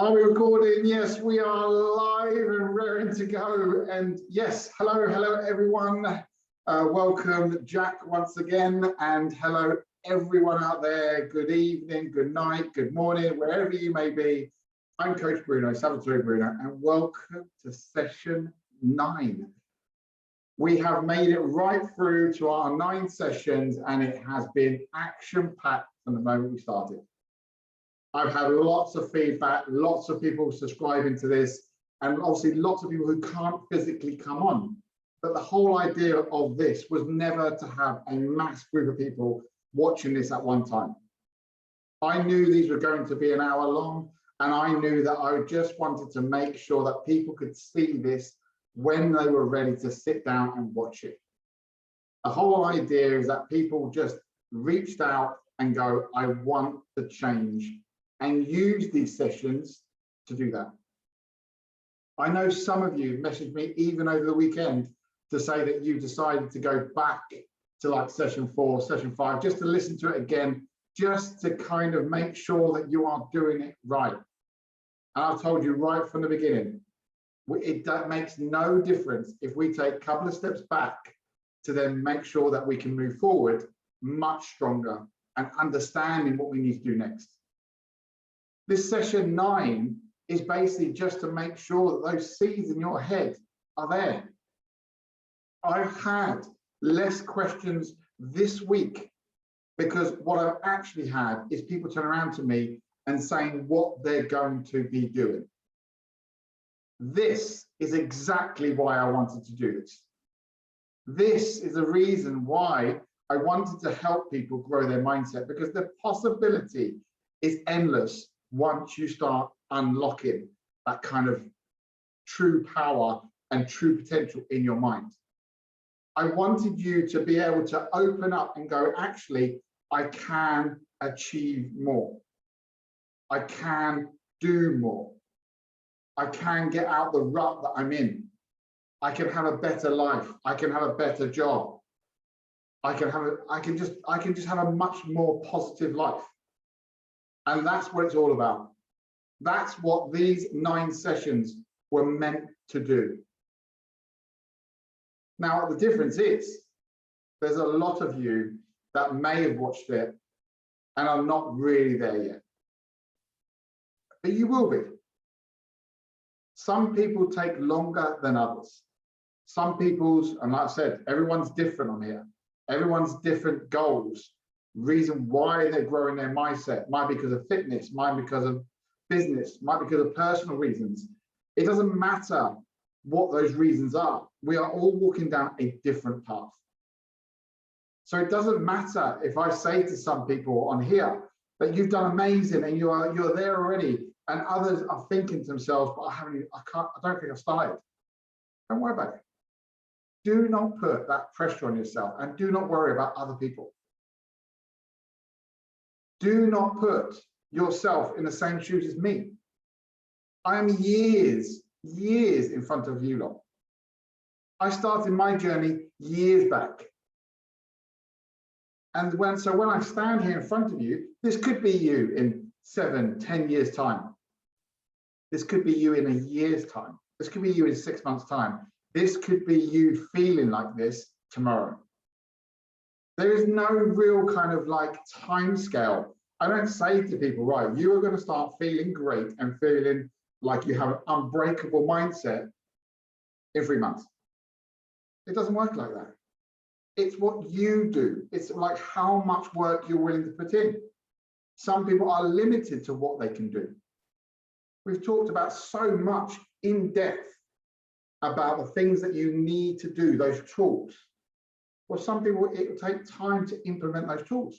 Are we recording? Yes, we are live and raring to go. And yes, hello everyone. Welcome, Jack, once again. And hello, everyone out there. Good evening, good night, good morning, wherever you may be. I'm Coach Bruno, Salvatore Bruno, and welcome to session 9. We have made it right through to our 9 sessions, and it has been action-packed from the moment we started. I've had lots of feedback, lots of people subscribing to this, and obviously lots of people who can't physically come on. But the whole idea of this was never to have a mass group of people watching this at one time. I knew these were going to be an hour long, and I knew that I just wanted to make sure that people could see this when they were ready to sit down and watch it. The whole idea is that people just reached out and go, I want to change, and use these sessions to do that. I know some of you messaged me even over the weekend to say that you decided to go back to like session 4, session 5, just to listen to it again, just to kind of make sure that you are doing it right. And I've told you right from the beginning, that makes no difference if we take a couple of steps back to then make sure that we can move forward much stronger and understanding what we need to do next. This session 9 is basically just to make sure that those seeds in your head are there. I've had less questions this week because what I've actually had is people turn around to me and saying what they're going to be doing. This is exactly why I wanted to do this. This is the reason why I wanted to help people grow their mindset, because the possibility is endless once you start unlocking that kind of true power and true potential in your mind. I wanted you to be able to open up and go, actually, I can achieve more. I can do more. I can get out the rut that I'm in. I can have a better life. I can have a better job. I can just have a much more positive life. And that's what it's all about. That's what these 9 sessions were meant to do. Now, the difference is there's a lot of you that may have watched it and are not really there yet. But you will be. Some people take longer than others. Some people's, and like I said, everyone's different on here. Everyone's different goals. Reason why they're growing their mindset might be because of fitness, might be because of business, might be because of personal reasons. It doesn't matter what those reasons are. We are all walking down a different path. So it doesn't matter if I say to some people on here that you've done amazing and you're there already, and others are thinking to themselves, but I don't think I've started. Don't worry about it. Do not put that pressure on yourself, and do not worry about other people. Do not put yourself in the same shoes as me. I am years in front of you lot. I started my journey years back. And when I stand here in front of you, this could be you in 7, 10 years time. This could be you in a year's time. This could be you in 6 months time. This could be you feeling like this tomorrow. There is no real kind of like time scale. I don't say to people, right, you are going to start feeling great and feeling like you have an unbreakable mindset in 3 months. It doesn't work like that. It's what you do. It's like how much work you're willing to put in. Some people are limited to what they can do. We've talked about so much in depth about the things that you need to do, those tools. Well, some people, it will take time to implement those tools.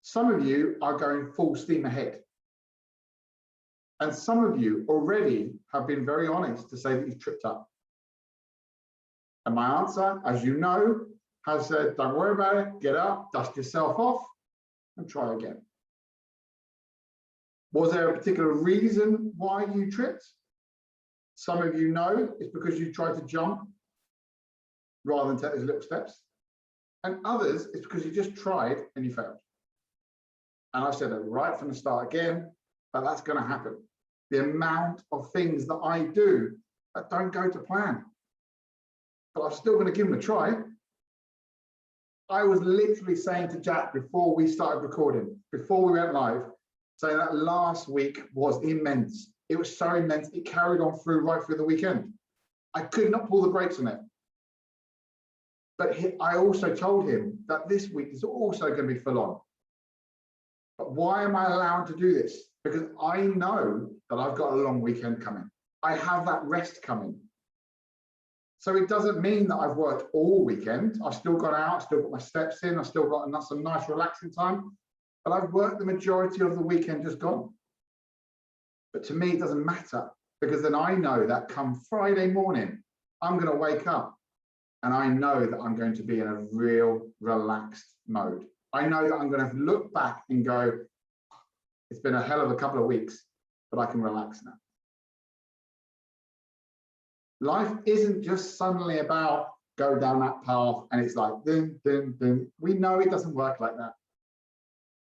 Some of you are going full steam ahead. And some of you already have been very honest to say that you've tripped up. And my answer, as you know, has said, don't worry about it, get up, dust yourself off, and try again. Was there a particular reason why you tripped? Some of you know it's because you tried to jump rather than take those little steps. And others, it's because you just tried and you failed. And I said it right from the start again, that that's going to happen. The amount of things that I do that don't go to plan, but I'm still going to give them a try. I was literally saying to Jack before we started recording, before we went live, saying that last week was immense. It was so immense, it carried on through right through the weekend. I could not pull the brakes on it. But I also told him that this week is also going to be full on. But why am I allowed to do this? Because I know that I've got a long weekend coming. I have that rest coming. So it doesn't mean that I've worked all weekend. I've still gone out, still got my steps in, I've still got some nice relaxing time, but I've worked the majority of the weekend just gone. But to me, it doesn't matter, because then I know that come Friday morning, I'm going to wake up and I know that I'm going to be in a real relaxed mode. I know that I'm going to look back and go, it's been a hell of a couple of weeks, but I can relax now. Life isn't just suddenly about go down that path and it's like, dun, dun, dun. We know it doesn't work like that.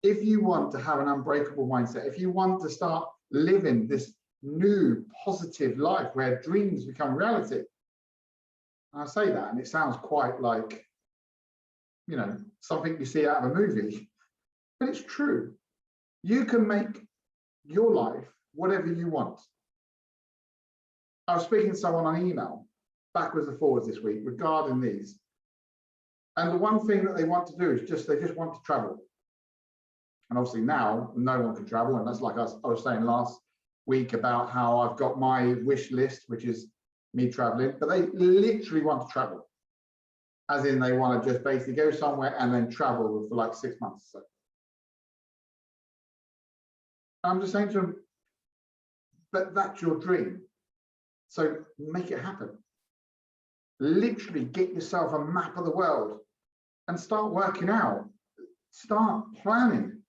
If you want to have an unbreakable mindset, if you want to start living this new positive life where dreams become reality, and I say that and it sounds quite like, you know, something you see out of a movie, but it's true. You can make your life whatever you want. I was speaking to someone on email, backwards and forwards this week, regarding these. And the one thing that they want to do is they just want to travel. And obviously now, no one can travel. And that's like I was saying last week about how I've got my wish list, which is me traveling, but they literally want to travel. As in they want to just basically go somewhere and then travel for like 6 months. So I'm just saying to them, but that's your dream. So make it happen. Literally get yourself a map of the world and start working out, start planning.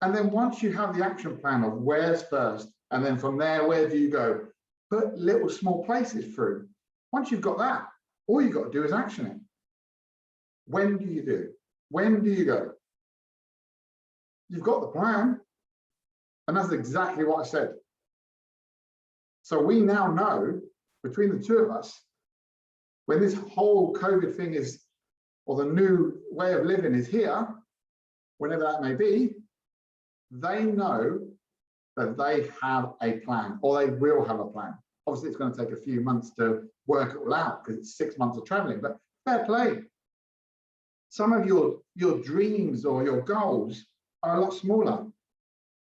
And then once you have the action plan of where's first, and then from there, where do you go? Put little small places through. Once you've got that, all you've got to do is action it. When do you do? When do you go? You've got the plan. And that's exactly what I said. So we now know, between the two of us, when this whole COVID thing is, or the new way of living is here, whenever that may be, they know that they have a plan, or they will have a plan. Obviously, it's going to take a few months to work it all out because it's 6 months of traveling, but fair play. Some of your dreams or your goals are a lot smaller,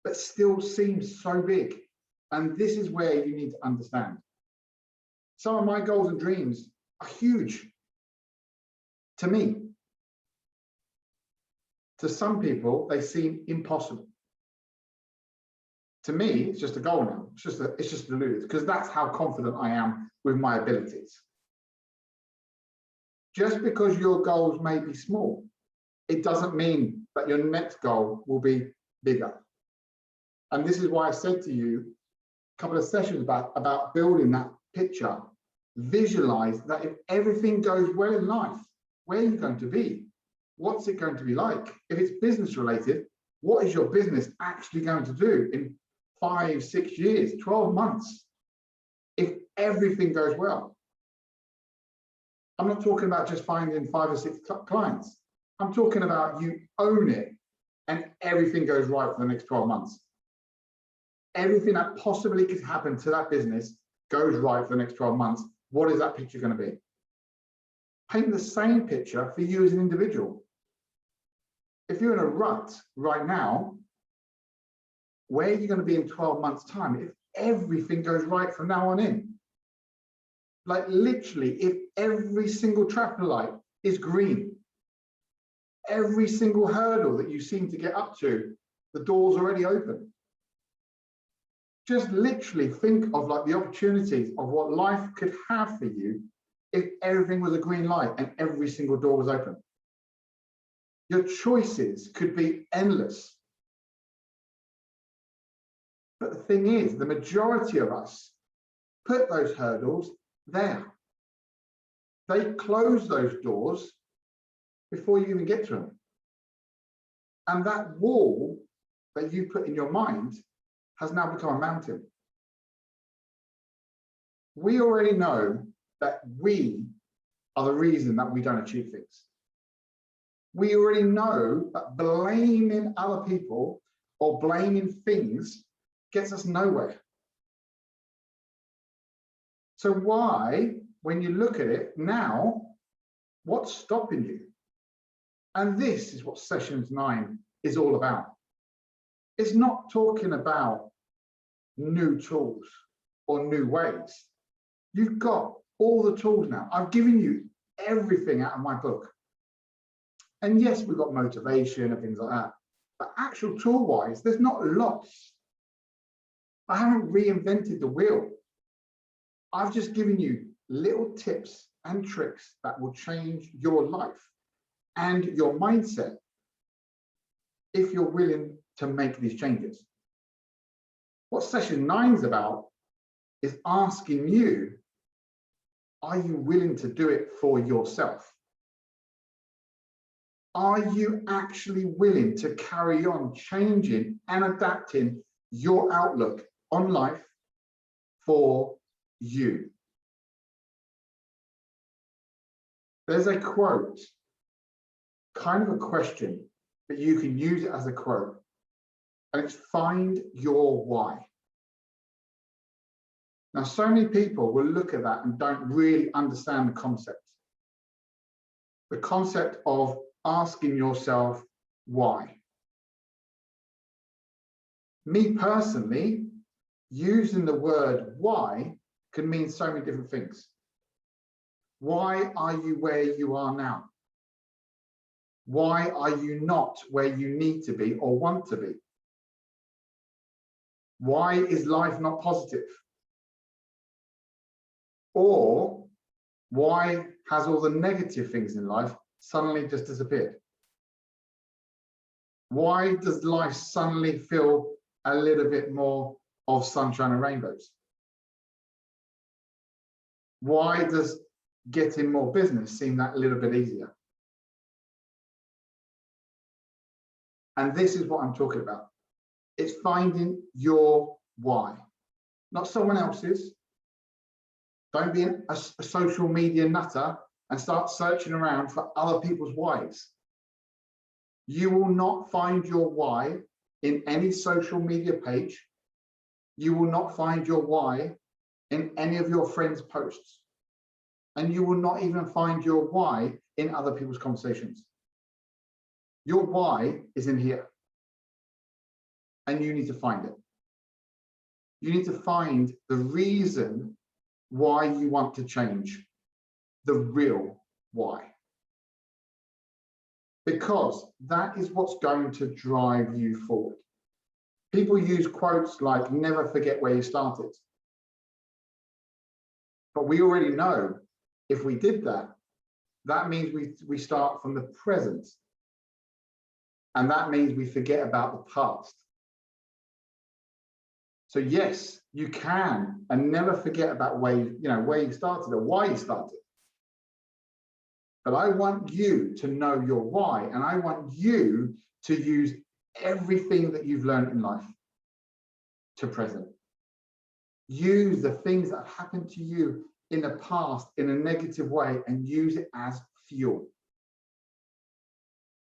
but still seem so big. And this is where you need to understand. Some of my goals and dreams are huge to me. To some people, they seem impossible. To me, it's just a goal now. It's just deluded, because that's how confident I am with my abilities. Just because your goals may be small, it doesn't mean that your next goal will be bigger. And this is why I said to you a couple of sessions about building that picture. Visualize that if everything goes well in life, where are you going to be? What's it going to be like? If it's business related, what is your business actually going to do in 5, 6 years, 12 months, if everything goes well? I'm not talking about just finding 5 or 6 clients. I'm talking about you own it and everything goes right for the next 12 months. Everything that possibly could happen to that business goes right for the next 12 months. What is that picture going to be? Paint the same picture for you as an individual. If you're in a rut right now, where are you going to be in 12 months' time if everything goes right from now on in? Like literally, if every single traffic light is green, every single hurdle that you seem to get up to, the door's already open. Just literally think of like the opportunities of what life could have for you if everything was a green light and every single door was open. Your choices could be endless. But the thing is, the majority of us put those hurdles there. They close those doors before you even get to them. And that wall that you put in your mind has now become a mountain. We already know that we are the reason that we don't achieve things. We already know that blaming other people or blaming things gets us nowhere. So why, when you look at it now, what's stopping you? And this is what sessions 9 is all about. It's not talking about new tools or new ways. You've got all the tools now. I've given you everything out of my book. And yes, we've got motivation and things like that. But actual tool-wise, there's not lots. I haven't reinvented the wheel. I've just given you little tips and tricks that will change your life and your mindset if you're willing to make these changes. What session 9 is about is asking you, are you willing to do it for yourself? Are you actually willing to carry on changing and adapting your outlook on life for you? There's a quote, kind of a question, but you can use it as a quote, and it's find your why. Now, so many people will look at that and don't really understand the concept. The concept of asking yourself why. Me personally, using the word why can mean so many different things. Why are you where you are now? Why are you not where you need to be or want to be? Why is life not positive? Or why has all the negative things in life suddenly just disappeared? Why does life suddenly feel a little bit more of sunshine and rainbows? Why does getting more business seem that little bit easier? And this is what I'm talking about. It's finding your why, not someone else's. Don't be a social media nutter and start searching around for other people's whys. You will not find your why in any social media page. You will not find your why in any of your friends' posts. And you will not even find your why in other people's conversations. Your why is in here. And you need to find it. You need to find the reason why you want to change, the real why. Because that is what's going to drive you forward. People use quotes like, never forget where you started. But we already know if we did that, that means we start from the present. And that means we forget about the past. So yes, you can, and never forget about where you started or why you started. But I want you to know your why, and I want you to use everything that you've learned in life to present. Use the things that have happened to you in the past in a negative way and use it as fuel.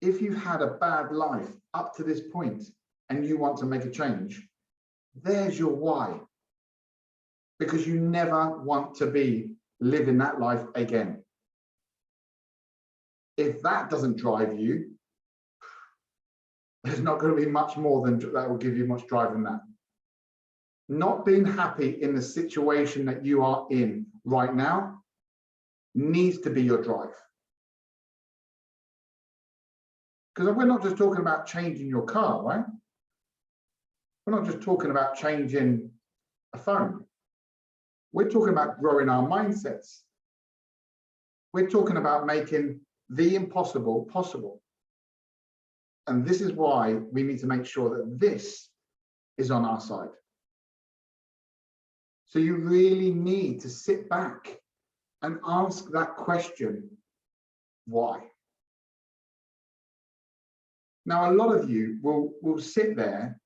If you've had a bad life up to this point and you want to make a change, there's your why. Because you never want to be living that life again. If that doesn't drive you, there's not going to be much more than that will give you much drive than that. Not being happy in the situation that you are in right now needs to be your drive. Because we're not just talking about changing your car, right? We're not just talking about changing a phone. We're talking about growing our mindsets. We're talking about making the impossible possible. And this is why we need to make sure that this is on our side. So you really need to sit back and ask that question, why? Now, a lot of you will sit there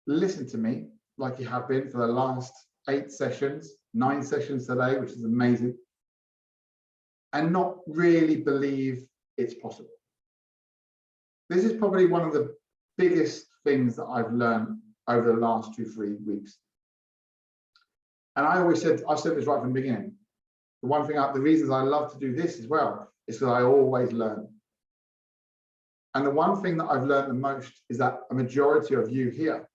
listen to me like you have been for the last 8 sessions, 9 sessions today, which is amazing, and not really believe it's possible. This is probably one of the biggest things that I've learned over the last 2-3 weeks. And I've said this right from the beginning. The reasons I love to do this as well is because I always learn. And the one thing that I've learned the most is that a majority of you here,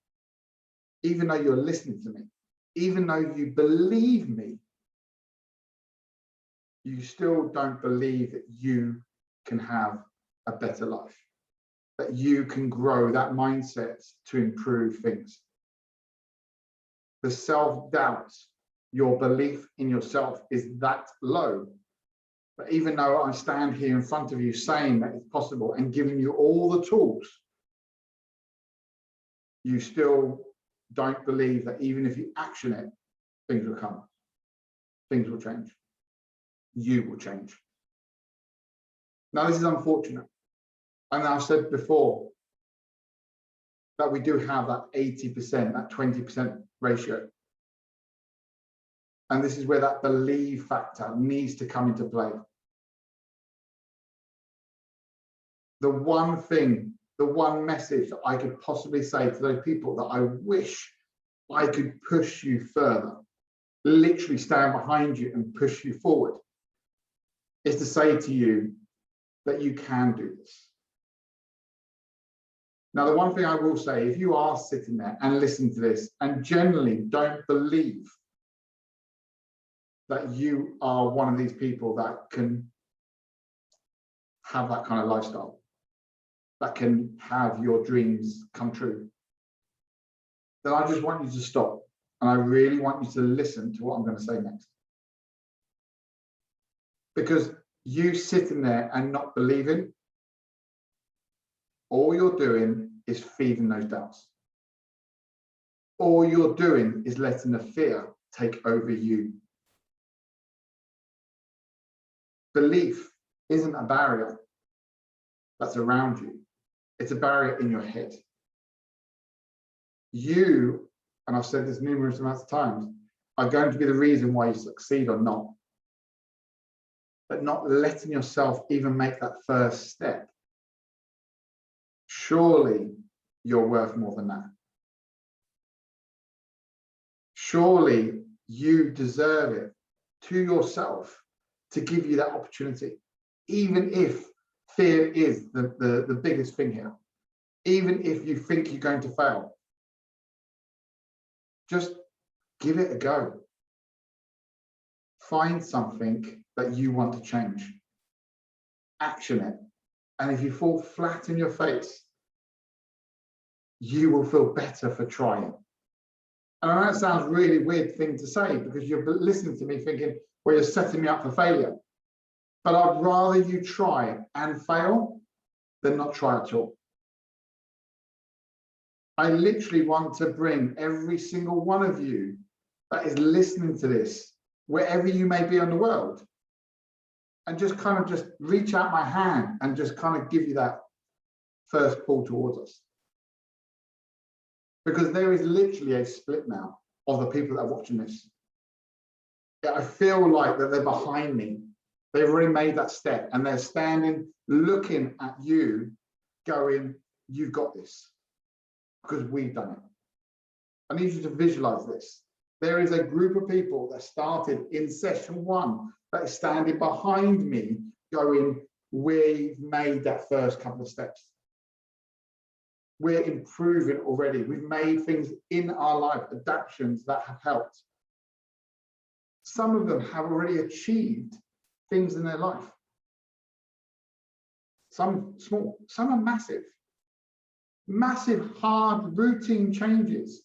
even though you're listening to me, even though you believe me, you still don't believe that you can have a better life, that you can grow that mindset to improve things. The self-doubt, your belief in yourself is that low. But even though I stand here in front of you saying that it's possible and giving you all the tools, you still don't believe that even if you action it, things will come, things will change, you will change. Now, this is unfortunate. And I've said before that we do have that 80%, that 20% ratio. And this is where that belief factor needs to come into play. The one thing, the one message that I could possibly say to those people that I wish I could push you further, literally stand behind you and push you forward, is to say to you that you can do this. Now, the one thing I will say, if you are sitting there and listening to this and generally don't believe that you are one of these people that can have that kind of lifestyle, that can have your dreams come true, then I just want you to stop. And I really want you to listen to what I'm going to say next. Because you sitting there and not believing, all you're doing is feeding those doubts. All you're doing is letting the fear take over you. Belief isn't a barrier that's around you. It's a barrier in your head. You, and I've said this numerous amounts of times, are going to be the reason why you succeed or not. But not letting yourself even make that first step. Surely you're worth more than that. Surely you deserve it to yourself to give you that opportunity, even if fear is the biggest thing here, even if you think you're going to fail. Just give it a go. Find something that you want to change. Action it. And if you fall flat in your face, you will feel better for trying. And I know it sounds a really weird thing to say because you're listening to me thinking, well, you're setting me up for failure. But I'd rather you try and fail than not try at all. I literally want to bring every single one of you that is listening to this, wherever you may be in the world, and just kind of just reach out my hand and just kind of give you that first pull towards us. Because there is literally a split now of the people that are watching this. I feel like that they're behind me. They've already made that step and they're standing, looking at you, going, you've got this, because we've done it. I need you to visualize this. There is a group of people that started in session 1 that is standing behind me, going, we've made that first couple of steps. We're improving already. We've made things in our life, adaptations that have helped. Some of them have already achieved things in their life. Some small, some are massive. Massive, hard, routine changes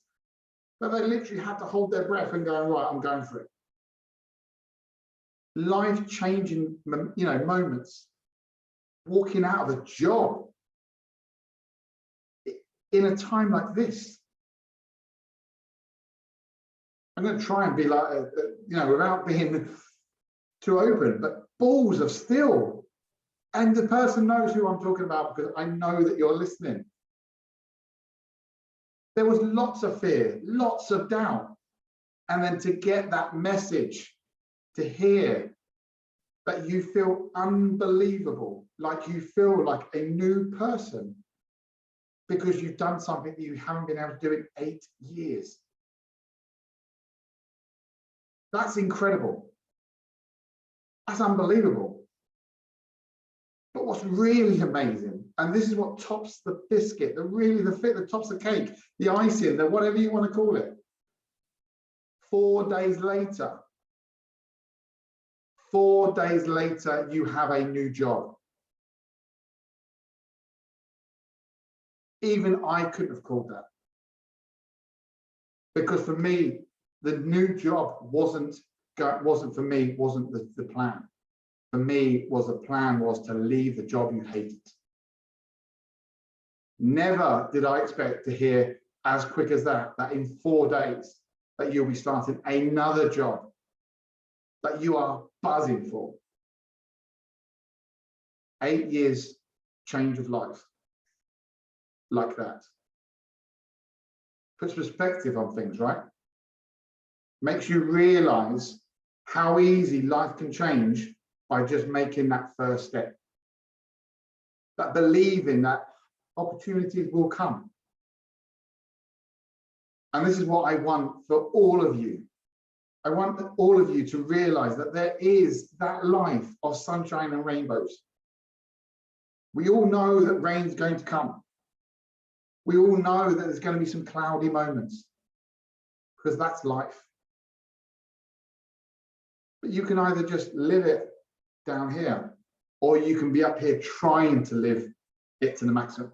that they literally had to hold their breath and go, right, I'm going for it. Life-changing, moments. Walking out of a job in a time like this. I'm going to try and be like, without being too open, but balls of steel. And the person knows who I'm talking about because I know that you're listening. There was lots of fear, lots of doubt. And then to get that message, to hear that you feel unbelievable, like you feel like a new person because you've done something that you haven't been able to do in 8 years. That's incredible. That's unbelievable. But what's really amazing, and this is what tops the biscuit, the tops the cake, the icing, the whatever you want to call it. 4 days later, 4 days later, you have a new job. Even I couldn't have called that. Because for me, the new job wasn't for me, wasn't the plan. For me, the plan was to leave the job you hated. Never did I expect to hear as quick as that in 4 days, that you'll be starting another job that you are buzzing for. 8 years change of life like that. Puts perspective on things, right? Makes you realize how easy life can change by just making that first step. That believing that opportunities will come. And this is what I want for all of you. I want all of you to realize that there is that life of sunshine and rainbows. We all know that rain's going to come. We all know that there's going to be some cloudy moments, because that's life. But you can either just live it down here, or you can be up here trying to live it to the maximum.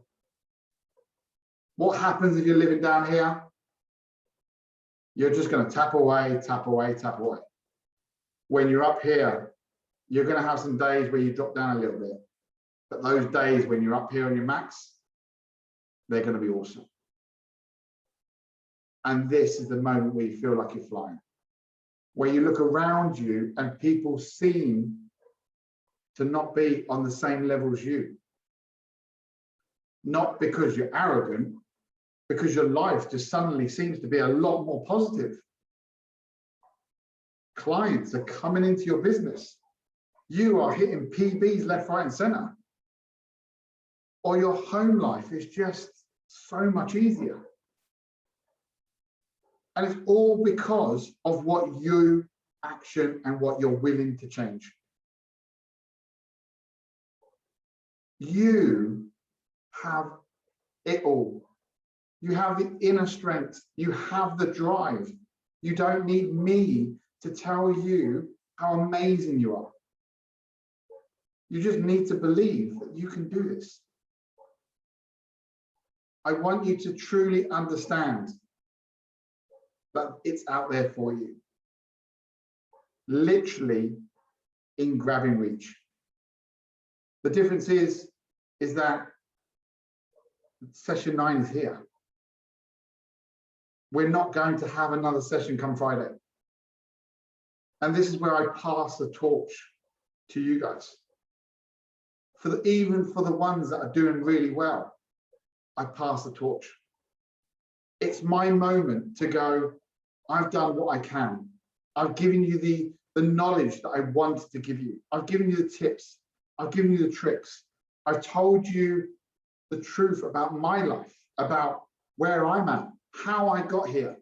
What happens if you're living down here? You're just going to tap away, tap away, tap away. When you're up here, you're going to have some days where you drop down a little bit. But those days when you're up here on your max, they're going to be awesome. And this is the moment where you feel like you're flying. Where you look around you and people seem to not be on the same level as you. Not because you're arrogant, because your life just suddenly seems to be a lot more positive. Clients are coming into your business. You are hitting PBs left, right, and center. Or your home life is just so much easier. And it's all because of what you action and what you're willing to change. You have it all. You have the inner strength. You have the drive. You don't need me to tell you how amazing you are. You just need to believe that you can do this. I want you to truly understand that it's out there for you. Literally in grabbing reach. The difference is that session 9 is here. We're not going to have another session come Friday. And this is where I pass the torch to you guys. Even for the ones that are doing really well, I pass the torch. It's my moment to go, I've done what I can. I've given you the knowledge that I wanted to give you. I've given you the tips. I've given you the tricks. I've told you the truth about my life, about where I'm at, how I got here,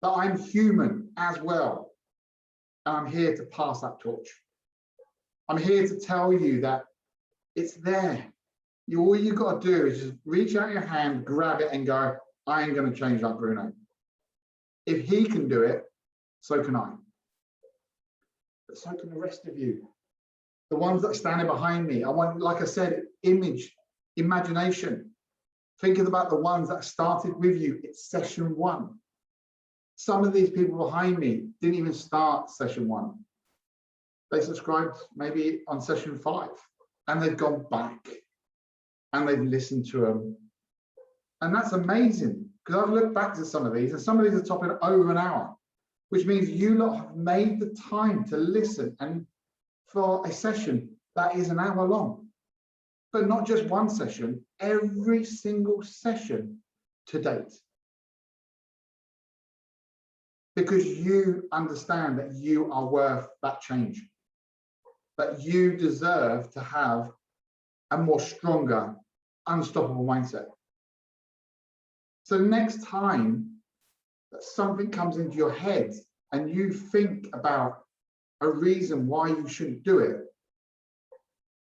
that I'm human as well. And I'm here to pass that torch. I'm here to tell you that it's there. All you got to do is just reach out your hand, grab it and go, I ain't going to change like Bruno. If he can do it, so can I. But so can the rest of you. The ones that are standing behind me. I want, like I said, imagination. Thinking about the ones that started with you. It's session 1. Some of these people behind me didn't even start session 1. They subscribed maybe on session 5, and they've gone back and they've listened to them. And that's amazing, because I've looked back to some of these, and some of these are topping over an hour, which means you lot have made the time to listen, and for a session that is an hour long. But not just one session, every single session to date. Because you understand that you are worth that change, that you deserve to have a more stronger, unstoppable mindset. So next time that something comes into your head and you think about a reason why you shouldn't do it,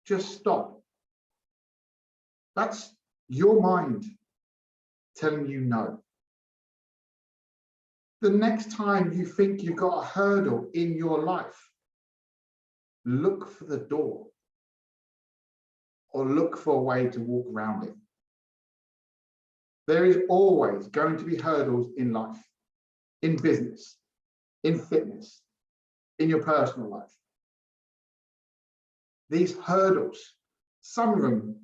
just stop. That's your mind telling you no. The next time you think you've got a hurdle in your life, look for the door or look for a way to walk around it. There is always going to be hurdles in life, in business, in fitness, in your personal life. These hurdles, some of them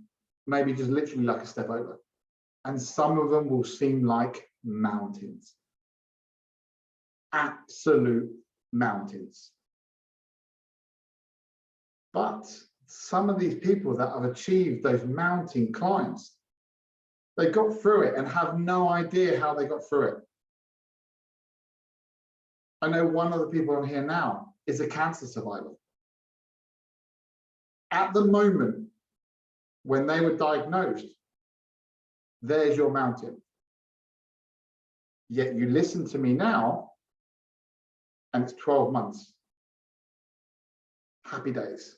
may be just literally like a step over, and some of them will seem like mountains. Absolute mountains. But some of these people that have achieved those mountain climbs, they got through it and have no idea how they got through it. I know one of the people on here now is a cancer survivor. At the moment, when they were diagnosed, there's your mountain. Yet you listen to me now, and it's 12 months. Happy days.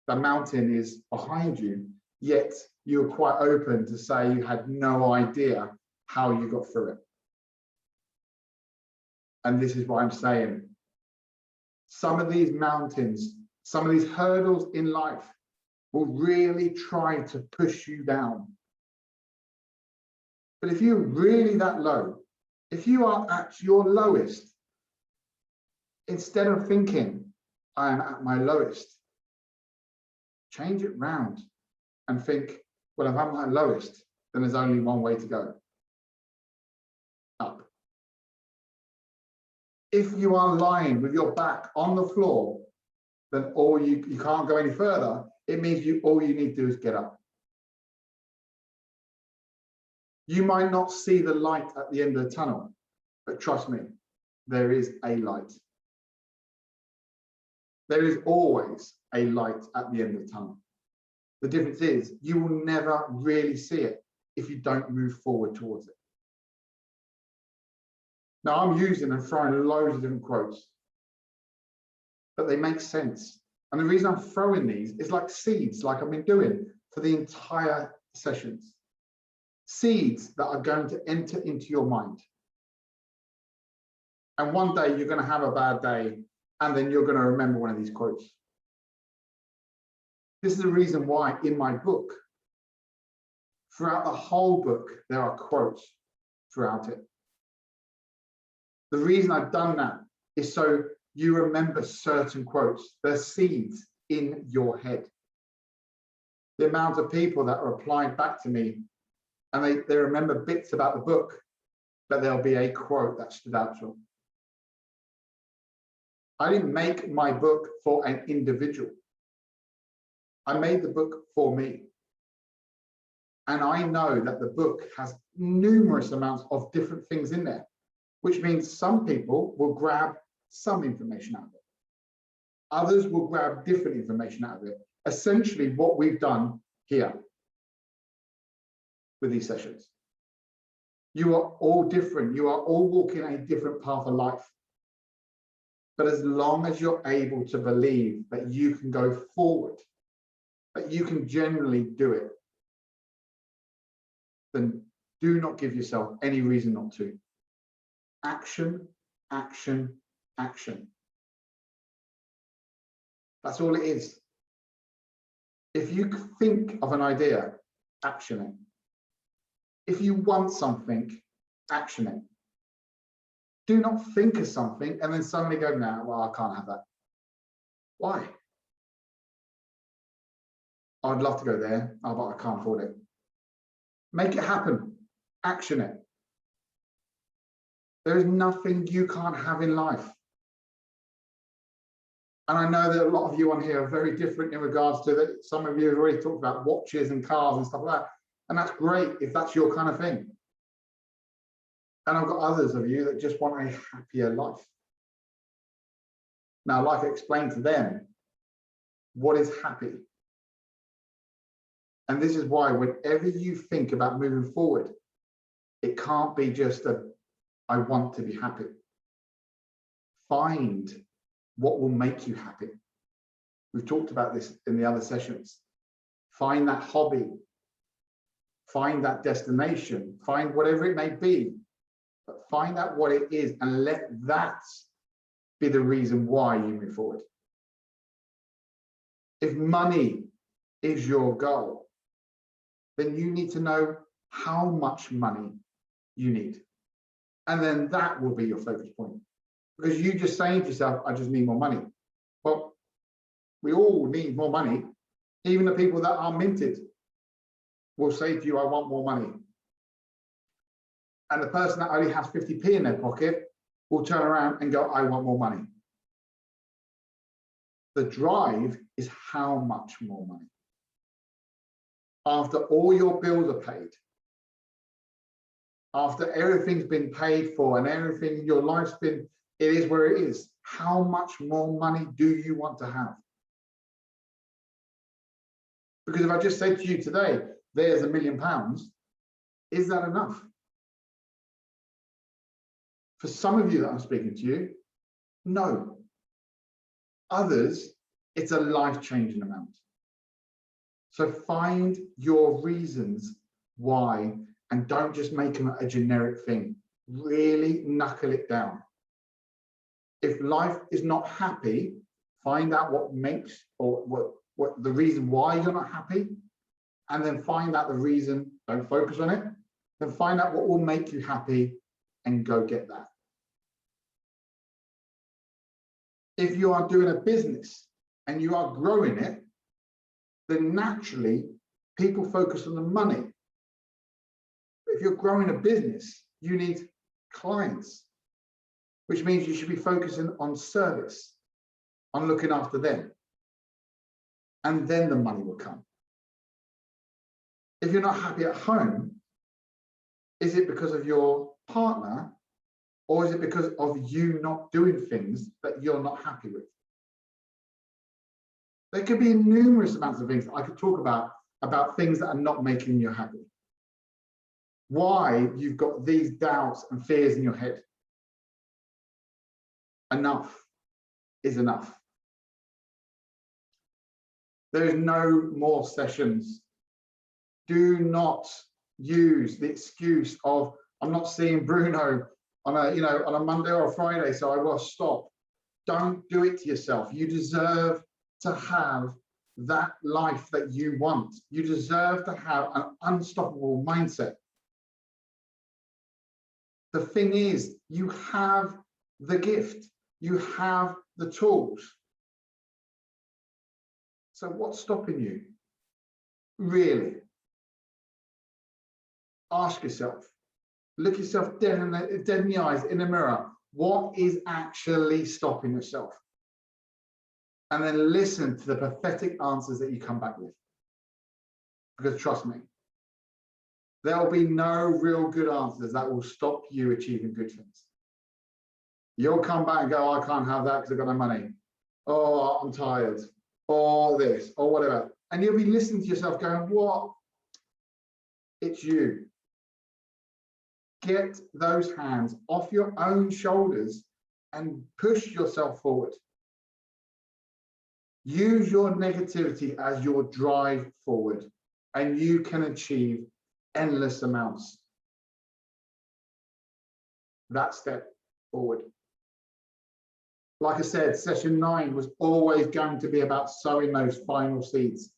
The mountain is behind you, yet you're quite open to say you had no idea how you got through it. And this is what I'm saying. Some of these mountains, some of these hurdles in life will really try to push you down. But if you're really that low, if you are at your lowest, instead of thinking, I am at my lowest, change it round and think, well, if I'm at my lowest, then there's only one way to go, up. If you are lying with your back on the floor, then you can't go any further. It means all you need to do is get up. You might not see the light at the end of the tunnel, but trust me, there is a light. There is always a light at the end of the tunnel. The difference is you will never really see it if you don't move forward towards it. Now, I'm using and throwing loads of different quotes, but they make sense. And the reason I'm throwing these is like seeds, like I've been doing for the entire sessions. Seeds that are going to enter into your mind. And one day you're going to have a bad day, and then you're going to remember one of these quotes. This is the reason why in my book, throughout the whole book, there are quotes throughout it. The reason I've done that is so you remember certain quotes. They're seeds in your head. The amount of people that are applied back to me, and they remember bits about the book, but there'll be a quote that stood out to them. I didn't make my book for an individual. I made the book for me. And I know that the book has numerous amounts of different things in there, which means some people will grab some information out of it. Others will grab different information out of it. Essentially what we've done here with these sessions. You are all different. You are all walking a different path of life. But as long as you're able to believe that you can go forward, that you can generally do it, then do not give yourself any reason not to. Action, action, action. That's all it is. If you think of an idea, action it. If you want something, action it. Do not think of something and then suddenly go, no, well, I can't have that. Why? I'd love to go there, but I can't afford it. Make it happen. Action it. There is nothing you can't have in life. And I know that a lot of you on here are very different in regards to that. Some of you have already talked about watches and cars and stuff like that. And that's great if that's your kind of thing. And I've got others of you that just want a happier life. Now, like I explained to them, what is happy? And this is why whenever you think about moving forward, it can't be just I want to be happy. Find what will make you happy. We've talked about this in the other sessions. Find that hobby, find that destination, find whatever it may be, but find out what it is and let that be the reason why you move forward. If money is your goal, then you need to know how much money you need. And then that will be your focus point. Because you just saying to yourself, I just need more money. Well, we all need more money. Even the people that are minted will say to you, I want more money. And the person that only has 50p in their pocket will turn around and go, I want more money. The drive is how much more money. After all your bills are paid, after everything's been paid for and everything in your life's been, it is where it is. How much more money do you want to have? Because if I just said to you today, there's £1 million, is that enough? For some of you that I'm speaking to you, no. Others, it's a life-changing amount. So find your reasons why, and don't just make them a generic thing. Really knuckle it down. If life is not happy, find out what makes, or what the reason why you're not happy, and then find out the reason, don't focus on it, then find out what will make you happy and go get that. If you are doing a business and you are growing it, then naturally people focus on the money. If you're growing a business, you need clients, which means you should be focusing on service, on looking after them. And then the money will come. If you're not happy at home, is it because of your partner, or is it because of you not doing things that you're not happy with? There could be numerous amounts of things I could talk about things that are not making you happy. Why you've got these doubts and fears in your head. Enough is enough. There is no more sessions. Do not use the excuse of, I'm not seeing Bruno on a Monday or a Friday, so I will stop. Don't do it to yourself. You deserve to have that life that you want. You deserve to have an unstoppable mindset. The thing is, you have the gift. You have the tools. So what's stopping you? Really? Ask yourself. Look yourself dead in the eyes, in the mirror. What is actually stopping yourself? And then listen to the pathetic answers that you come back with. Because trust me, there will be no real good answers that will stop you achieving good things. You'll come back and go, I can't have that because I've got no money. Oh, I'm tired. Or this, or whatever. And you'll be listening to yourself going, what? It's you. Get those hands off your own shoulders and push yourself forward. Use your negativity as your drive forward, and you can achieve endless amounts. That step forward. Like I said, session 9 was always going to be about sowing those final seeds,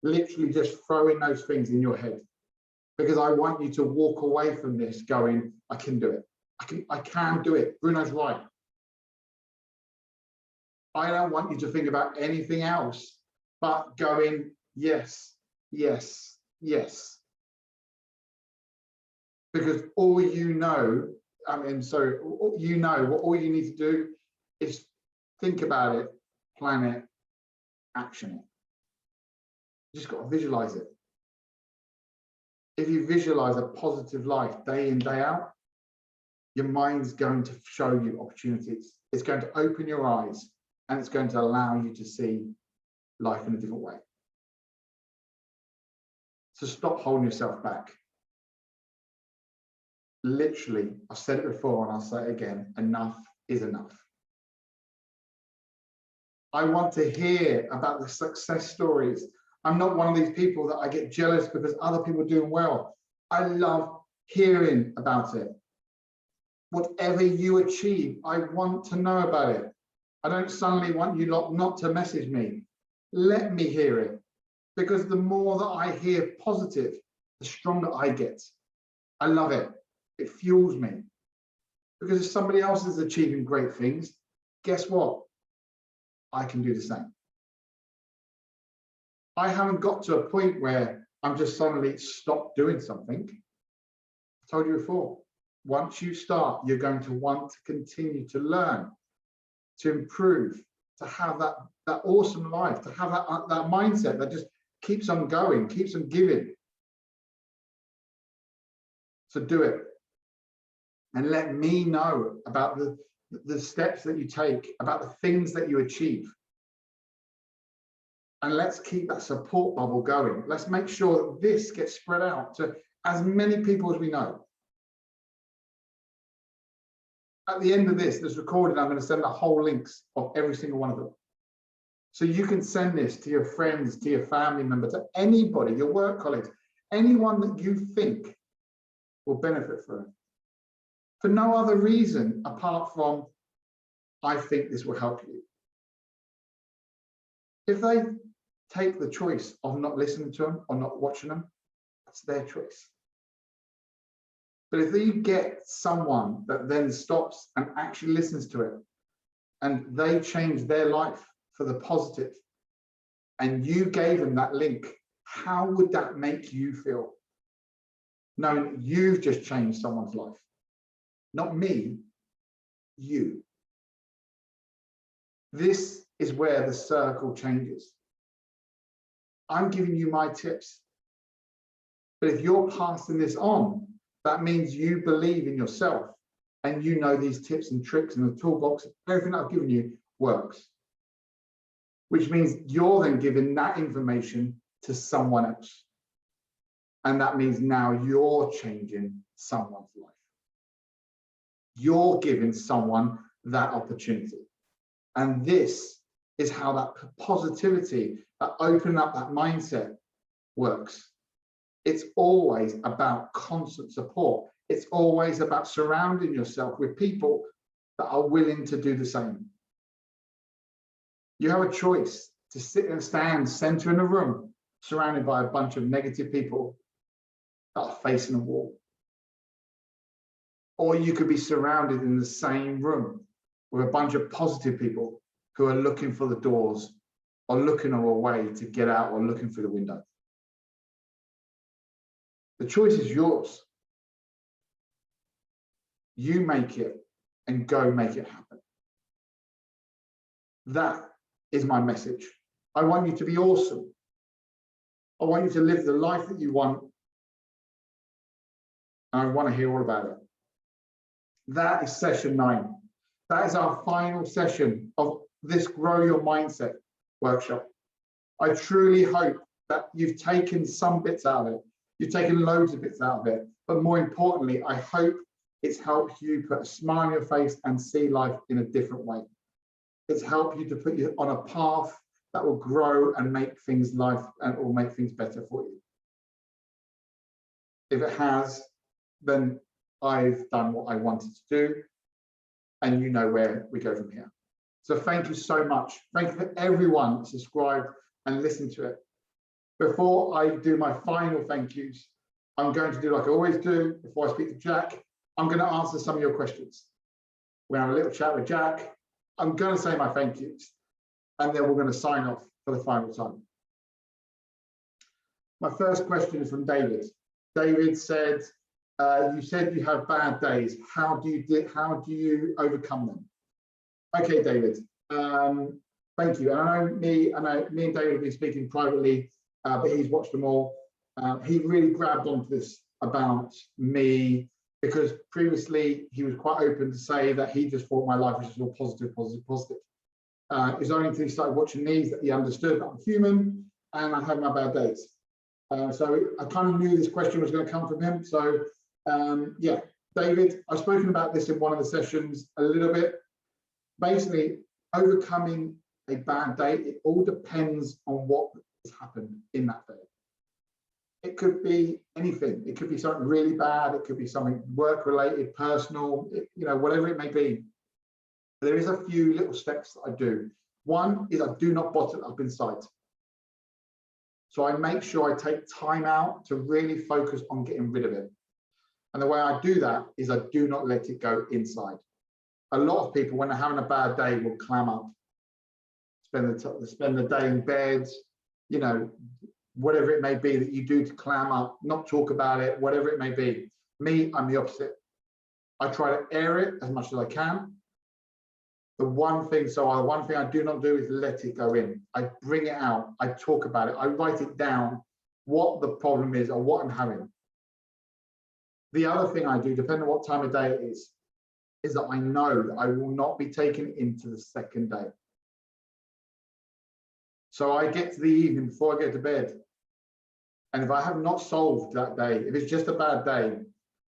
literally just throwing those things in your head. Because I want you to walk away from this going, I can do it. I can do it. Bruno's right. I don't want you to think about anything else but going, yes, yes, yes. Because all you know, all you need to do is think about it, plan it, action it. You just got to visualize it. If you visualize a positive life day in, day out, your mind's going to show you opportunities. It's going to open your eyes, and it's going to allow you to see life in a different way. So stop holding yourself back. Literally, I've said it before and I'll say it again, enough is enough. I want to hear about the success stories. I'm not one of these people that I get jealous because other people are doing well. I love hearing about it. Whatever you achieve, I want to know about it. I don't suddenly want you lot not to message me. Let me hear it. Because the more that I hear positive, the stronger I get. I love it. It fuels me. Because if somebody else is achieving great things, guess what? I can do the same. I haven't got to a point where I'm just suddenly stopped doing something. I told you before, once you start, you're going to want to continue to learn, to improve, to have that awesome life, to have that mindset that just keeps on going, keeps on giving. So do it. And let me know about the steps that you take, about the things that you achieve. And let's keep that support bubble going. Let's make sure that this gets spread out to as many people as we know. At the end of this recording, I'm going to send the whole links of every single one of them. So you can send this to your friends, to your family member, to anybody, your work colleagues, anyone that you think will benefit from it. For no other reason apart from, I think this will help you. If they take the choice of not listening to them or not watching them, that's their choice. But if you get someone that then stops and actually listens to it, and they change their life for the positive, and you gave them that link, how would that make you feel? Knowing you've just changed someone's life. Not me, you. This is where the circle changes. I'm giving you my tips. But if you're passing this on, that means you believe in yourself and you know these tips and tricks and the toolbox, everything I've given you works. Which means you're then giving that information to someone else. And that means now you're changing someone's life. You're giving someone that opportunity. And this is how that positivity, that opening up that mindset works. It's always about constant support. It's always about surrounding yourself with people that are willing to do the same. You have a choice to sit and stand center in a room, surrounded by a bunch of negative people that are facing a wall. Or you could be surrounded in the same room with a bunch of positive people who are looking for the doors or looking for a way to get out or looking through the window. The choice is yours. You make it and go make it happen. That is my message. I want you to be awesome. I want you to live the life that you want. And I want to hear all about it. That is session 9. That is our final session of this Grow Your Mindset workshop. I truly hope that you've taken some bits out of it. You've taken loads of bits out of it. But more importantly, I hope it's helped you put a smile on your face and see life in a different way. It's helped you to put you on a path that will grow and make things life and will make things better for you. If it has, then I've done what I wanted to do, and you know where we go from here. So thank you so much. Thank you for everyone that subscribed and listened to it. Before I do my final thank yous, I'm going to do like I always do before I speak to Jack. I'm going to answer some of your questions. We'll have a little chat with Jack. I'm going to say my thank yous, and then we're going to sign off for the final time. My first question is from David. David said, you said you have bad days. How do you overcome them? Okay, David. Thank you. And I know me and David have been speaking privately, but he's watched them all. He really grabbed onto this about me because previously he was quite open to say that he just thought my life was just all positive, positive, positive. It was only until he started watching these that he understood that I'm human and I have my bad days. So I kind of knew this question was going to come from him. So yeah, David, I've spoken about this in one of the sessions a little bit. Basically, overcoming a bad day, it all depends on what has happened in that day. It could be anything. It could be something really bad. It could be something work-related, personal, you know, whatever it may be. There is a few little steps that I do. One is I do not bottle it up inside. So I make sure I take time out to really focus on getting rid of it. And the way I do that is I do not let it go inside. A lot of people, when they're having a bad day, will clam up, spend the day in bed, you know, whatever it may be that you do to clam up, not talk about it, whatever it may be. Me, I'm the opposite. I try to air it as much as I can. The one thing I do not do is let it go in. I bring it out, I talk about it, I write it down, what the problem is or what I'm having. The other thing I do, depending on what time of day it is that I know that I will not be taken into the second day. So I get to the evening before I get to bed. And if I have not solved that day, if it's just a bad day,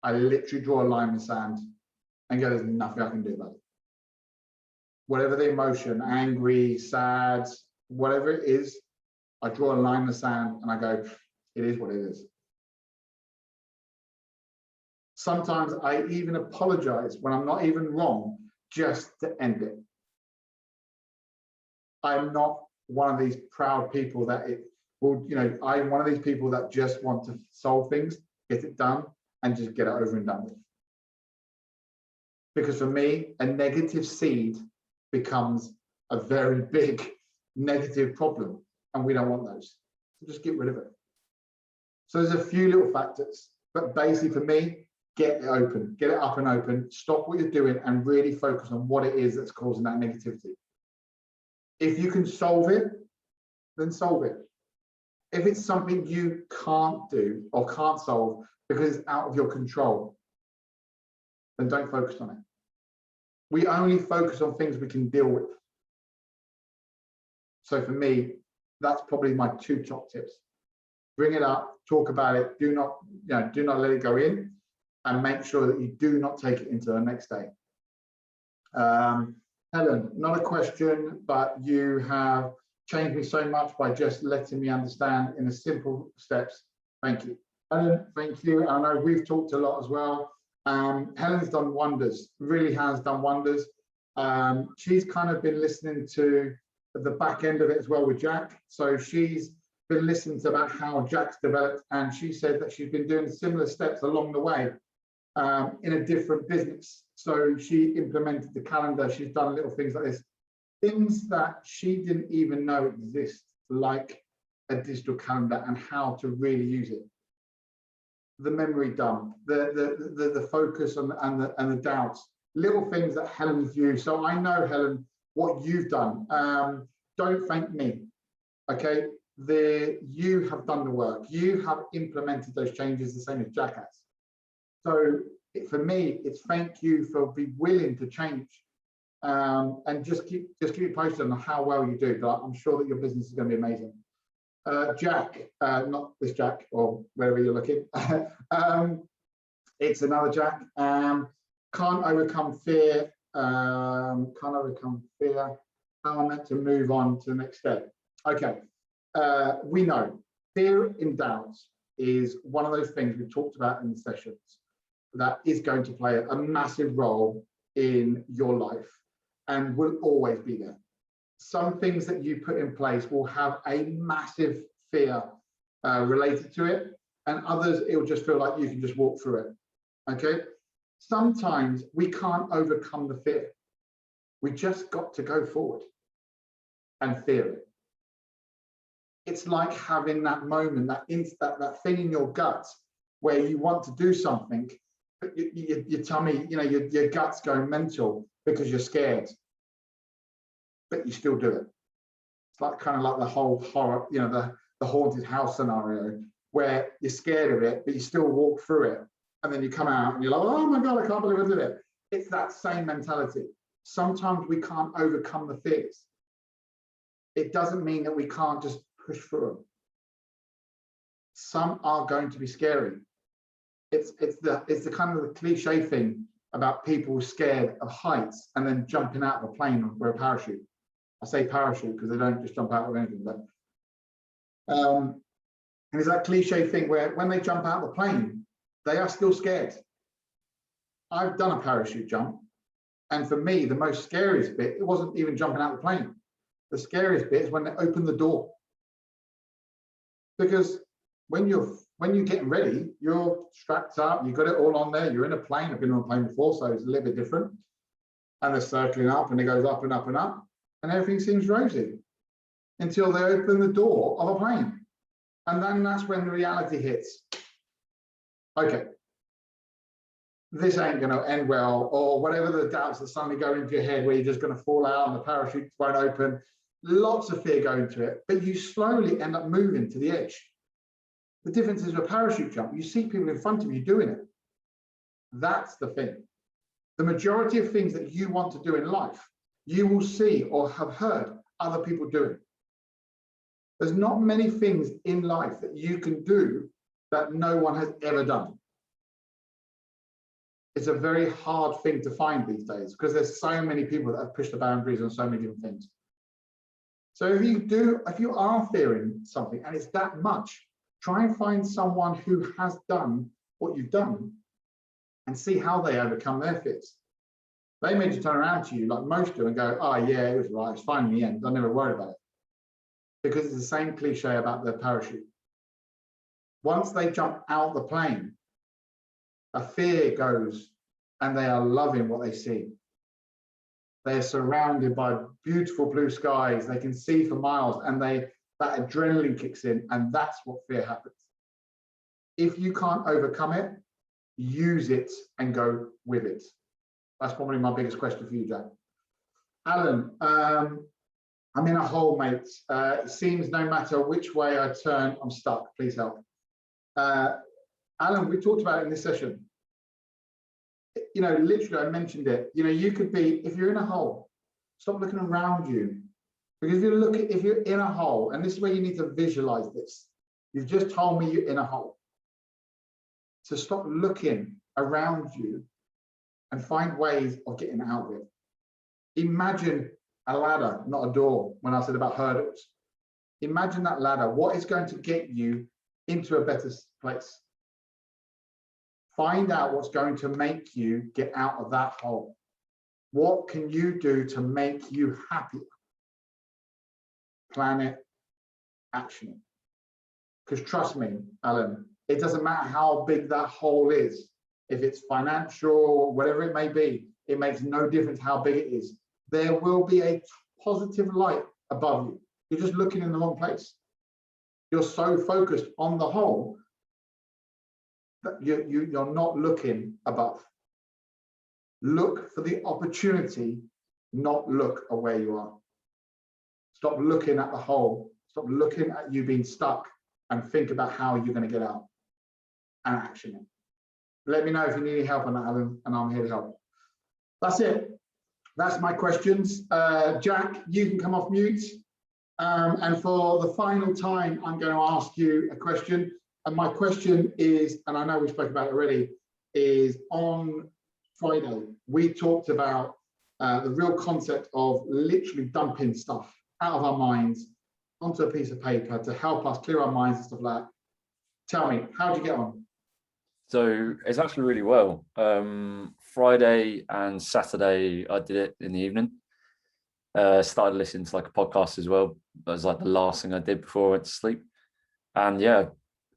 I literally draw a line in the sand and go, there's nothing I can do about it. Whatever the emotion, angry, sad, whatever it is, I draw a line in the sand and I go, it is what it is. Sometimes I even apologize when I'm not even wrong, just to end it. I'm not one of these proud people that it will, you know, I'm one of these people that just want to solve things, get it done, and just get it over and done with. Because for me, a negative seed becomes a very big negative problem, and we don't want those. So just get rid of it. So there's a few little factors, but basically for me, get it open, get it up and open, stop what you're doing and really focus on what it is that's causing that negativity. If you can solve it, then solve it. If it's something you can't do or can't solve because it's out of your control, then don't focus on it. We only focus on things we can deal with. So for me, that's probably my two top tips. Bring it up, talk about it, do not let it go in, and make sure that you do not take it into the next day. Helen, not a question, but you have changed me so much by just letting me understand in the simple steps. Thank you. Helen, thank you. I know we've talked a lot as well. Helen's done wonders, really has done wonders. She's kind of been listening to the back end of it as well with Jack. So she's been listening to about how Jack's developed, and she said that she's been doing similar steps along the way in a different business. So she implemented the calendar. She's done little things like this, things that she didn't even know exist, like a digital calendar and how to really use it. The memory dump, the focus and the doubts, little things that Helen's used. So I know, Helen, what you've done. Don't thank me, okay? You have done the work. You have implemented those changes the same as Jack has. So for me, it's thank you for being willing to change, and just keep you posted on how well you do. But I'm sure that your business is going to be amazing. Jack, not this Jack or wherever you're looking. It's another Jack. Can't overcome fear. Can't overcome fear. How am I meant to move on to the next step? Okay. We know fear and doubt is one of those things we've talked about in the sessions that is going to play a massive role in your life and will always be there. Some things that you put in place will have a massive fear related to it, and others it will just feel like you can just walk through it. Okay, sometimes we can't overcome the fear. We just got to go forward and fear it. It's like having that moment, that thing in your gut where you want to do something, but your tummy, your gut's going mental because you're scared, but you still do it. It's like kind of like the whole horror, the haunted house scenario where you're scared of it, but you still walk through it. and then you come out and you're like, oh my God, I can't believe I did it. It's that same mentality. Sometimes we can't overcome the fears. It doesn't mean that we can't just push through them. Some are going to be scary. It's the kind of the cliche thing about people scared of heights and then jumping out of a plane with a parachute. I say parachute because they don't just jump out of anything, but and it's that cliche thing where when they jump out of the plane, they are still scared. I've done a parachute jump, and for me, the most scariest bit, it wasn't even jumping out of the plane. The scariest bit is when they open the door. Because when you're getting ready, you're strapped up, you've got it all on there, you're in a plane. I've been on a plane before, so it's a little bit different. And they're circling up and it goes up and up and up, and everything seems rosy until they open the door of a plane. And then that's when the reality hits. Okay, this ain't going to end well, or whatever the doubts that suddenly go into your head where you're just going to fall out and the parachute won't open. Lots of fear go into it, but you slowly end up moving to the edge. The difference is with a parachute jump, you see people in front of you doing it. That's the thing. The majority of things that you want to do in life, you will see or have heard other people doing. There's not many things in life that you can do that no one has ever done. It's a very hard thing to find these days because there's so many people that have pushed the boundaries on so many different things. So if you are fearing something and it's that much, try and find someone who has done what you've done and see how they overcome their fears. They may just turn around to you like most do and go, oh yeah, it was right, it's fine in the end, I never worried about it. Because it's the same cliche about the parachute. Once they jump out the plane, a fear goes and they are loving what they see. They're surrounded by beautiful blue skies. They can see for miles and that adrenaline kicks in, and that's what fear happens. If you can't overcome it, use it and go with it. That's probably my biggest question for you, Jack. Alan, I'm in a hole, mate. It seems no matter which way I turn, I'm stuck. Please help. Alan, we talked about it in this session. You know, literally, I mentioned it. You know, you could be, if you're in a hole, stop looking around you. Because if you're in a hole, and this is where you need to visualize this. You've just told me you're in a hole. So stop looking around you and find ways of getting out of it. Imagine a ladder, not a door, when I said about hurdles. Imagine that ladder. What is going to get you into a better place? Find out what's going to make you get out of that hole. What can you do to make you happier? Plan it, action it. Because trust me, Alan, it doesn't matter how big that hole is. If it's financial, whatever it may be, it makes no difference how big it is. There will be a positive light above you. You're just looking in the wrong place. You're so focused on the hole that you're not looking above. Look for the opportunity, not look at where you are. Stop looking at the hole. Stop looking at you being stuck and think about how you're going to get out and action it. Let me know if you need any help on that, Alan, and I'm here to help. That's it. That's my questions. Jack, you can come off mute. And for the final time, I'm going to ask you a question. And my question is, and I know we spoke about it already, is on Friday, we talked about the real concept of literally dumping stuff out of our minds onto a piece of paper to help us clear our minds and stuff like that. Tell me, how'd you get on? So it's actually really well. Friday and Saturday, I did it in the evening. Started listening to like a podcast as well. That was like the last thing I did before I went to sleep. And yeah,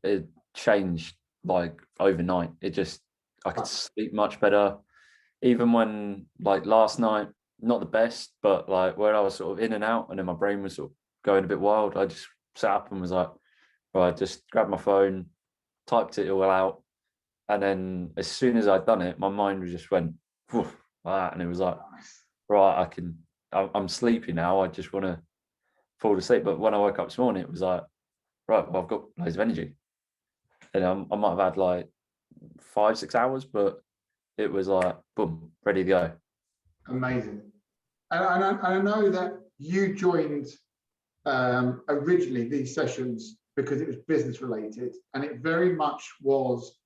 it changed like overnight. I could sleep much better. Even when like last night, not the best, but like when I was sort of in and out and then my brain was sort of going a bit wild, I just sat up and was like, right, just grabbed my phone, typed it all out. And then as soon as I'd done it, my mind just went, like that. And it was like, right, I'm sleepy now. I just want to fall asleep. But when I woke up this morning, it was like, right, well, I've got loads of energy. And I might have had like 5-6 hours, but it was like boom, ready to go. Amazing. And I know that you joined originally these sessions because it was business related, and it very much was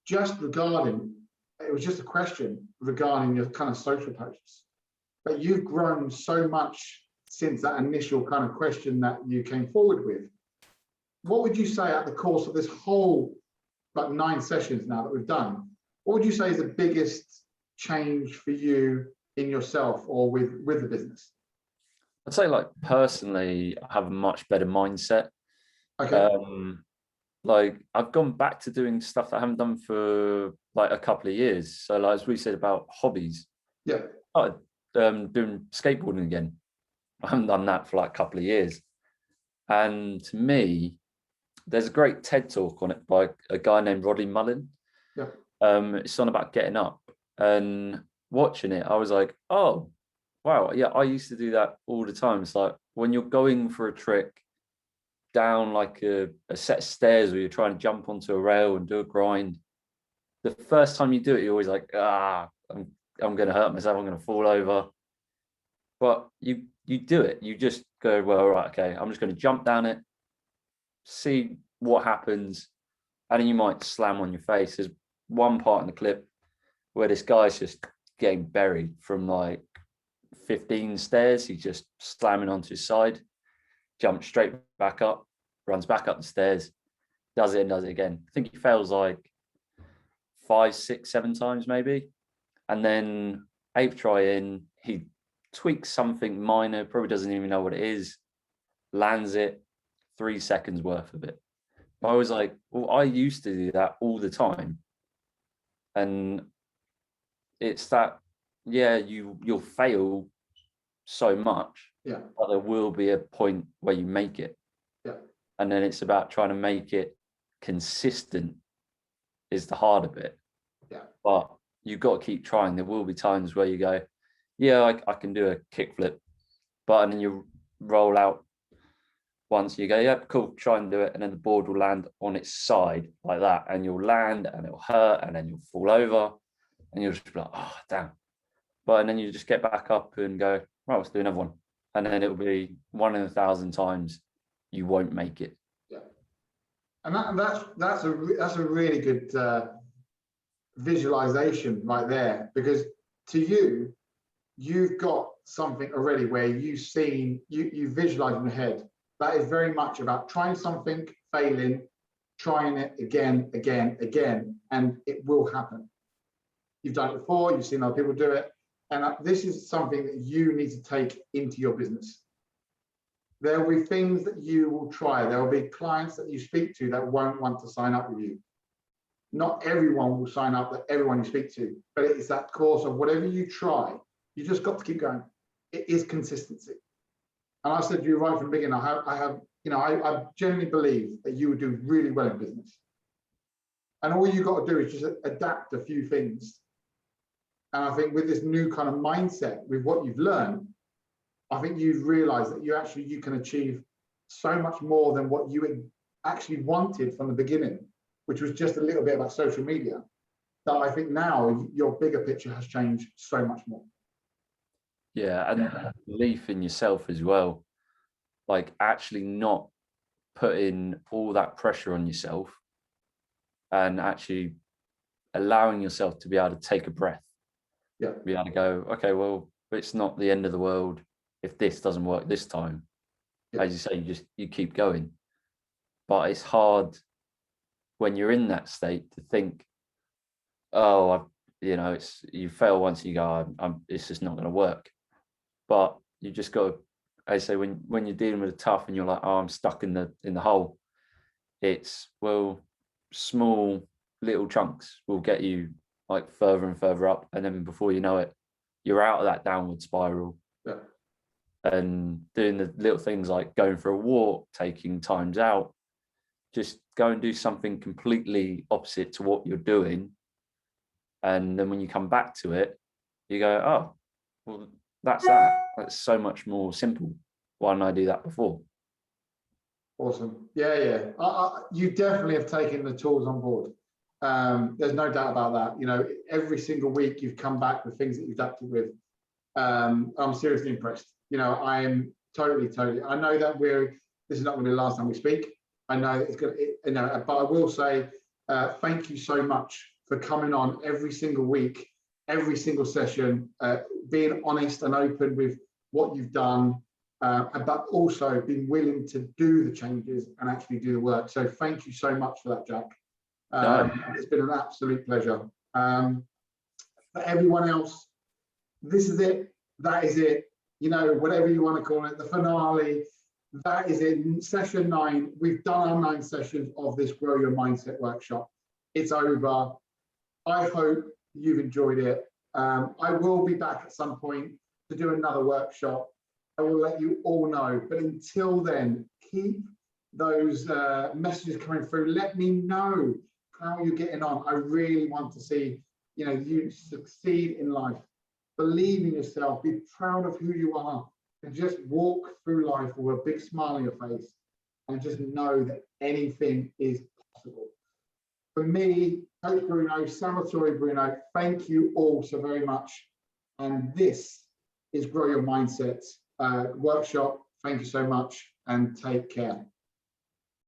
just regarding, it was just a question regarding your kind of social posts. But you've grown so much since that initial kind of question that you came forward with. What would you say at the course of this whole, like 9 sessions now that we've done, what would you say is the biggest change for you in yourself or with the business? I'd say, like, personally, I have a much better mindset. Okay. Like, I've gone back to doing stuff that I haven't done for like a couple of years. So, like, as we said about hobbies, Yeah. I started doing skateboarding again. I haven't done that for like a couple of years. And to me, there's a great TED talk on it by a guy named Rodney Mullen. Yeah. It's on about getting up, and watching it, I was like, oh, wow, yeah, I used to do that all the time. It's like when you're going for a trick down like a set of stairs where you're trying to jump onto a rail and do a grind. The first time you do it, you're always like, I'm going to hurt myself. I'm going to fall over. But you do it. You just go, well, all right, okay, I'm just going to jump down it, see what happens, and then you might slam on your face. There's one part in the clip where this guy's just getting buried from like 15 stairs. He's just slamming onto his side, jumps straight back up, runs back up the stairs, does it and does it again. I think he fails like 5, 6, 7 times maybe. And then 8th try in, he tweaks something minor, probably doesn't even know what it is, lands it, 3 seconds worth of it. I was like, well, I used to do that all the time. And it's that, yeah, you'll fail so much, Yeah. but there will be a point where you make it. Yeah. And then it's about trying to make it consistent is the harder bit. Yeah. But you've got to keep trying. There will be times where you go, yeah, I can do a kickflip, but and then you roll out once, you go, yeah, cool, try and do it, and then the board will land on its side like that, and you'll land and it'll hurt, and then you'll fall over, and you'll just be like, oh damn. But and then you just get back up and go, right, let's do another one, and then it'll be 1 in 1,000 times you won't make it. Yeah, and that's a really good visualization right there, because to you, you've got something already where you've seen, you visualize in your head. That is very much about trying something, failing, trying it again, and it will happen. You've done it before, you've seen other people do it, and this is something that you need to take into your business. There will be things that you will try. There will be clients that you speak to that won't want to sign up with you. Not everyone will sign up, that everyone you speak to, but it's that course of whatever you try, you just got to keep going. It is consistency. And I said to you right from the beginning, I genuinely believe that you would do really well in business. And all you got to do is just adapt a few things. And I think with this new kind of mindset, with what you've learned, I think you've realized that you can achieve so much more than what you actually wanted from the beginning, which was just a little bit about social media. That I think now your bigger picture has changed so much more. Yeah, and belief in yourself as well. Like actually not putting all that pressure on yourself and actually allowing yourself to be able to take a breath. Yeah. Be able to go, okay, well, it's not the end of the world if this doesn't work this time. Yeah. As you say, you keep going. But it's hard when you're in that state to think, oh, you fail once, you go, it's just not going to work. But you just got to, I say, when you're dealing with it tough and you're like, oh, I'm stuck in the hole, it's, well, small little chunks will get you like further and further up, and then before you know it, you're out of that downward spiral. Yeah. And doing the little things like going for a walk, taking times out, just go and do something completely opposite to what you're doing, and then when you come back to it, you go, oh, well, that's so much more simple. Why didn't I do that before? Awesome. Yeah. You definitely have taken the tools on board. There's no doubt about that. You know, every single week you've come back with things that you've adapted with. I'm seriously impressed. You know, I am totally. I know that this is not going to be the last time we speak. I know it's going to, you know, but I will say thank you so much for coming on every single week, every single session, being honest and open with what you've done, but also being willing to do the changes and actually do the work. So thank you so much for that, Jack. It's been an absolute pleasure. For everyone else, this is it. That is it. You know, whatever you want to call it, the finale. That is it. Session 9. We've done our 9 sessions of this Grow Your Mindset workshop. It's over. I hope you've enjoyed it. I will be back at some point to do another workshop. I will let you all know. But until then, keep those messages coming through. Let me know how you're getting on. I really want to see, you know, you succeed in life. Believe in yourself. Be proud of who you are, and just walk through life with a big smile on your face, and just know that anything is possible. For me, Coach Bruno, Salvatore Bruno, thank you all so very much. And this is Grow Your Mindset workshop. Thank you so much, and take care.